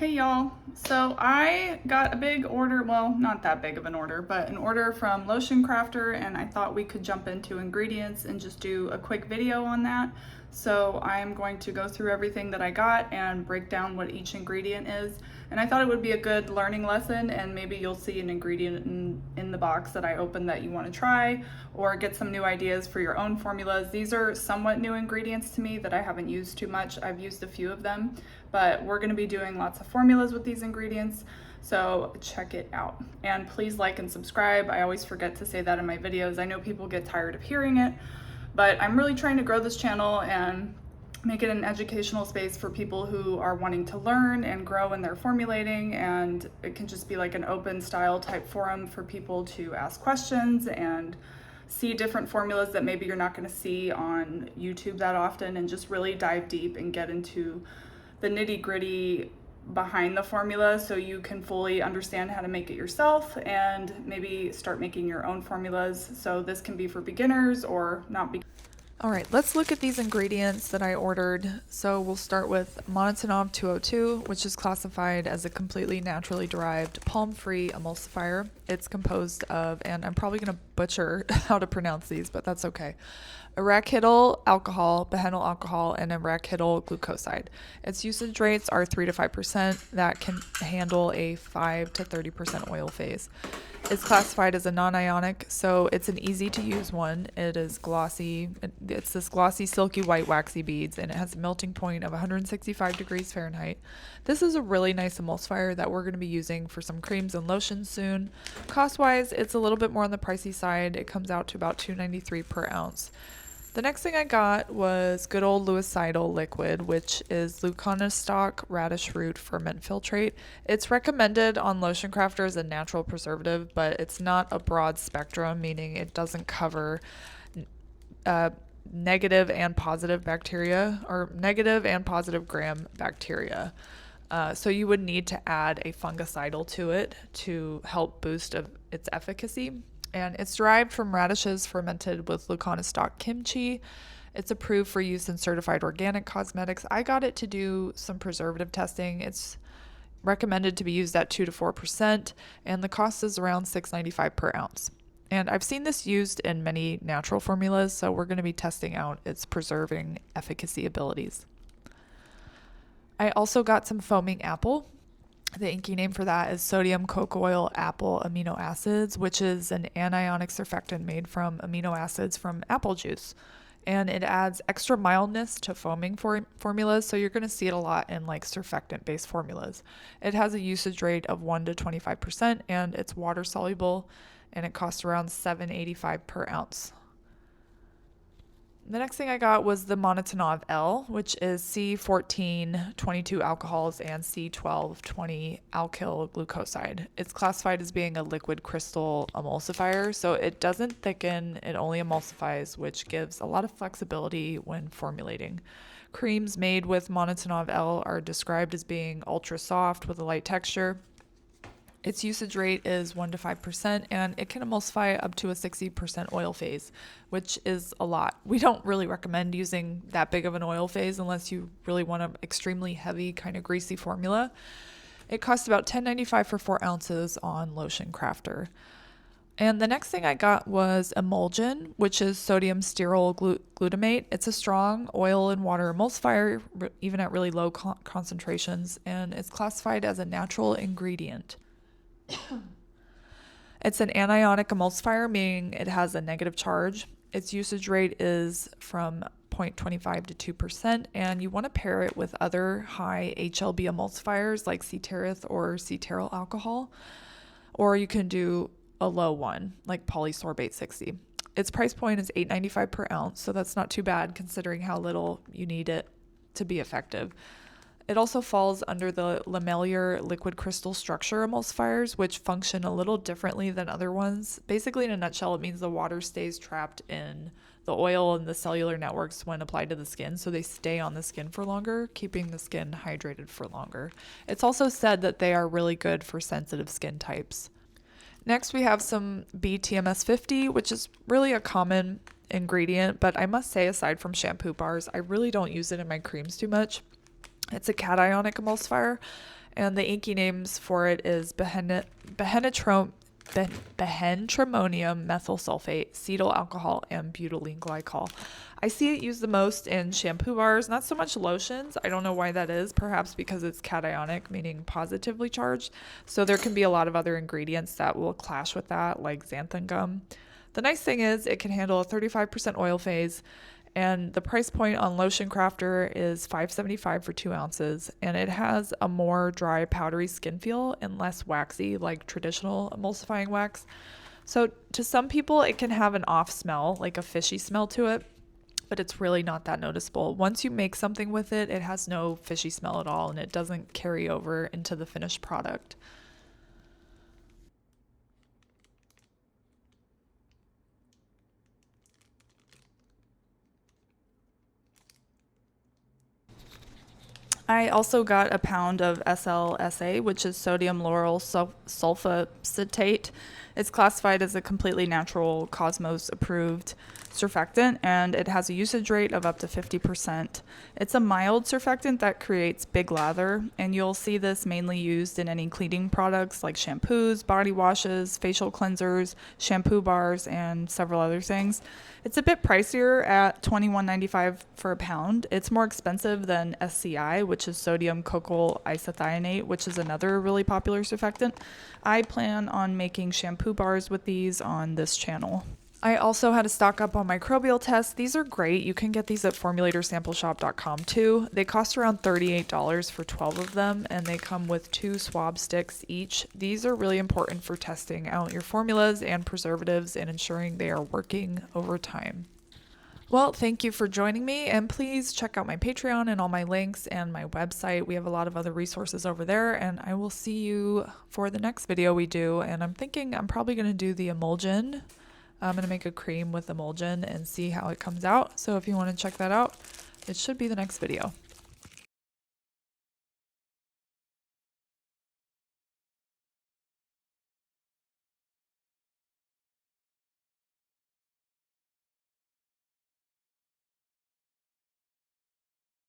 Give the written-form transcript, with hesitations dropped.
Hey y'all. So I got a big order, well, not that big of an order, but an order from Lotion Crafter, and I thought we could jump into ingredients and just do a quick video on that. So I'm going to go through everything that I got and break down what each ingredient is. And I thought it would be a good learning lesson, and maybe you'll see an ingredient in the box that I opened that you want to try, or get some new ideas for your own formulas. These are somewhat new ingredients to me that I haven't used too much. I've used a few of them, but we're going to be doing lots of formulas with these ingredients, so check it out. And please like and subscribe. I always forget to say that in my videos. I know people get tired of hearing it, but I'm really trying to grow this channel and make it an educational space for people who are wanting to learn and grow in their formulating, and it can just be like an open style type forum for people to ask questions and see different formulas that maybe you're not going to see on YouTube that often, and just really dive deep and get into the nitty-gritty behind the formula so you can fully understand how to make it yourself and maybe start making your own formulas. So this can be for beginners or not beginners. All right, let's look at these ingredients that I ordered. So we'll start with monotonov 202, which is classified as a completely naturally derived palm-free emulsifier. It's composed of, and I'm probably going to butcher how to pronounce these, but that's okay, arachidyl alcohol, behenyl alcohol, and arachidyl glucoside. Its usage rates are 3 to 5% that can handle a 5 to 30% oil phase. It's classified as a non-ionic, so it's an easy to use one. It is glossy. It's this glossy, silky white waxy beads, and it has a melting point of 165 degrees Fahrenheit. This is a really nice emulsifier that we're going to be using for some creams and lotions soon. Cost-wise, it's a little bit more on the pricey side. It comes out to about $2.93 per ounce. The next thing I got was good old Lewicidal liquid, which is Leuconostock radish root ferment filtrate. It's recommended on Lotion Crafter as a natural preservative, but it's not a broad spectrum, meaning it doesn't cover negative and positive bacteria, or negative and positive gram bacteria. So you would need to add a fungicidal to it to help boost its efficacy. And it's derived from radishes fermented with Leuconostock kimchi. It's approved for use in certified organic cosmetics. I got it to do some preservative testing. It's recommended to be used at 2 to 4%, and the cost is around $6.95 per ounce. And I've seen this used in many natural formulas, so we're going to be testing out its preserving efficacy abilities. I also got some foaming apple. The inky name for that is sodium cocoa oil apple amino acids, which is an anionic surfactant made from amino acids from apple juice. And it adds extra mildness to foaming formulas, so you're going to see it a lot in like surfactant-based formulas. It has a usage rate of 1 to 25%, and it's water soluble, and it costs around $7.85 per ounce. The next thing I got was the monotonov L, which is C1422 alcohols and C1220 alkyl glucoside. It's classified as being a liquid crystal emulsifier, so it doesn't thicken, it only emulsifies, which gives a lot of flexibility when formulating. Creams made with monotonov L are described as being ultra soft with a light texture. Its usage rate is 1 to 5%, and it can emulsify up to a 60% oil phase, which is a lot. We don't really recommend using that big of an oil phase unless you really want an extremely heavy, kind of greasy formula. It costs about $10.95 for 4 ounces on Lotion Crafter. And the next thing I got was Emulgen, which is sodium stearyl glutamate. It's a strong oil and water emulsifier, even at really low concentrations, and it's classified as a natural ingredient. It's an anionic emulsifier, meaning it has a negative charge. Its usage rate is from 0.25 to 2%, and you want to pair it with other high HLB emulsifiers like C-terith or C-teryl alcohol, or you can do a low one like polysorbate 60. Its price point is $8.95 per ounce, so that's not too bad considering how little you need it to be effective. It also falls under the lamellar liquid crystal structure emulsifiers, which function a little differently than other ones. Basically, in a nutshell, it means the water stays trapped in the oil and the cellular networks when applied to the skin, so they stay on the skin for longer, keeping the skin hydrated for longer. It's also said that they are really good for sensitive skin types. Next, we have some BTMS 50, which is really a common ingredient, but I must say, aside from shampoo bars, I really don't use it in my creams too much. It's a cationic emulsifier, and the inky names for it is behentramonium methyl sulfate, cetyl alcohol, and butylene glycol. I see it used the most in shampoo bars, not so much lotions. I don't know why that is, perhaps because it's cationic, meaning positively charged. So there can be a lot of other ingredients that will clash with that, like xanthan gum. The nice thing is it can handle a 35% oil phase, and the price point on Lotion Crafter is $5.75 for 2 ounces, and it has a more dry, powdery skin feel and less waxy like traditional emulsifying wax. So to some people, it can have an off smell, like a fishy smell to it, but it's really not that noticeable. Once you make something with it, it has no fishy smell at all, and it doesn't carry over into the finished product. I also got a pound of SLSA, which is sodium lauryl sulfacetate. It's classified as a completely natural Cosmos approved surfactant, and it has a usage rate of up to 50%. It's a mild surfactant that creates big lather, and you'll see this mainly used in any cleaning products like shampoos, body washes, facial cleansers, shampoo bars, and several other things. It's a bit pricier at $21.95 for a pound. It's more expensive than SCI, which is sodium cocoyl isethionate, which is another really popular surfactant. I plan on making shampoo bars with these on this channel. I also had to stock up on microbial tests. These are great. You can get these at formulatorsampleshop.com too. They cost around $38 for 12 of them, and they come with 2 swab sticks each. These are really important for testing out your formulas and preservatives and ensuring they are working over time. Well, thank you for joining me, and please check out my Patreon and all my links and my website. We have a lot of other resources over there, and I will see you for the next video we do. And I'm thinking I'm probably going to do the emulsion. I'm going to make a cream with emulsion and see how it comes out. So if you want to check that out, it should be the next video.